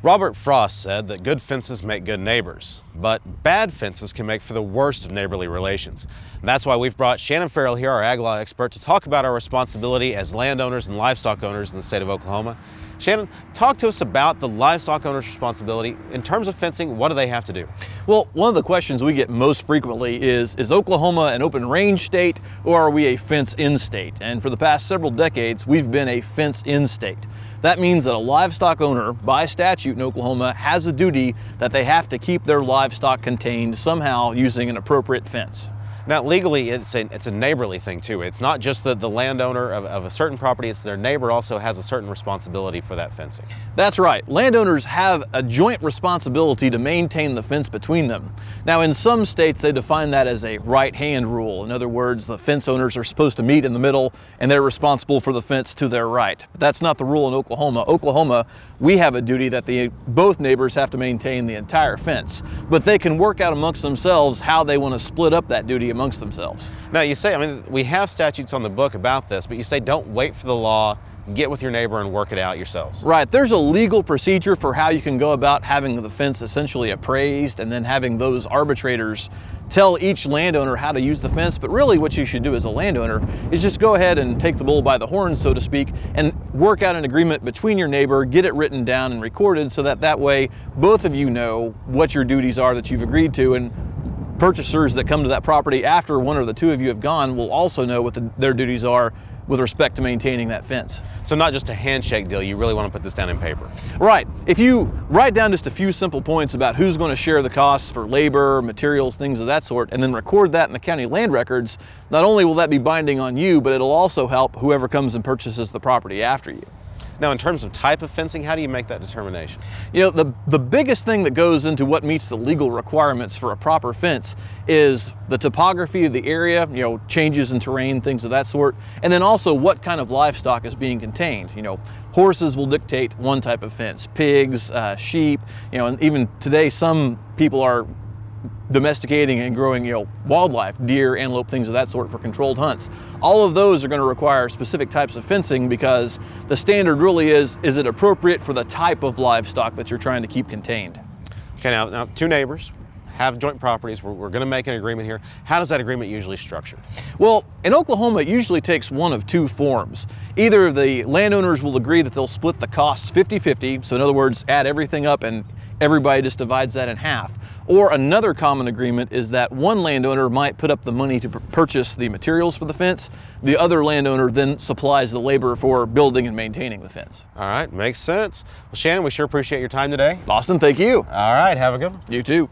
Robert Frost said that good fences make good neighbors, but bad fences can make for the worst of neighborly relations. And that's why we've brought Shannon Ferrell here, our ag law expert, to talk about our responsibility as landowners and livestock owners in the state of Oklahoma. Shannon, talk to us about the livestock owner's responsibility. In terms of fencing, what do they have to do? Well, one of the questions we get most frequently is Oklahoma an open range state or are we a fence-in state? And for the past several decades, we've been a fence-in state. That means that a livestock owner, by statute in Oklahoma, has a duty that they have to keep their livestock contained somehow using an appropriate fence. Now, legally, it's a neighborly thing too. It's not just the landowner of a certain property, it's their neighbor also has a certain responsibility for that fencing. That's right. Landowners have a joint responsibility to maintain the fence between them. Now, in some states, they define that as a right-hand rule. In other words, the fence owners are supposed to meet in the middle and they're responsible for the fence to their right. But that's not the rule in Oklahoma. Oklahoma, we have a duty that both neighbors have to maintain the entire fence, but they can work out amongst themselves how they want to split up that duty amongst themselves. Now you say, we have statutes on the book about this, but you say don't wait for the law, get with your neighbor and work it out yourselves. Right, there's a legal procedure for how you can go about having the fence essentially appraised and then having those arbitrators tell each landowner how to use the fence. But really what you should do as a landowner is just go ahead and take the bull by the horns, so to speak, and work out an agreement between your neighbor, get it written down and recorded so that way both of you know what your duties are that you've agreed to, and purchasers that come to that property after one or the two of you have gone will also know what their duties are with respect to maintaining that fence. So not just a handshake deal, you really want to put this down in paper. Right. If you write down just a few simple points about who's going to share the costs for labor, materials, things of that sort, and then record that in the county land records, not only will that be binding on you, but it'll also help whoever comes and purchases the property after you. Now, in terms of type of fencing, how do you make that determination? You know, the biggest thing that goes into what meets the legal requirements for a proper fence is the topography of the area, changes in terrain, things of that sort, and then also what kind of livestock is being contained. Horses will dictate one type of fence, pigs, sheep, and even today some people are domesticating and growing, wildlife, deer, antelope, things of that sort for controlled hunts. All of those are going to require specific types of fencing because the standard really is it appropriate for the type of livestock that you're trying to keep contained? Okay, now two neighbors have joint properties. We're going to make an agreement here. How does that agreement usually structure? Well, in Oklahoma, it usually takes one of two forms. Either the landowners will agree that they'll split the costs 50-50, so in other words, add everything up and everybody just divides that in half. Or another common agreement is that one landowner might put up the money to purchase the materials for the fence. The other landowner then supplies the labor for building and maintaining the fence. All right, makes sense. Well, Shannon, we sure appreciate your time today. Austin, thank you. All right, have a good one. You too.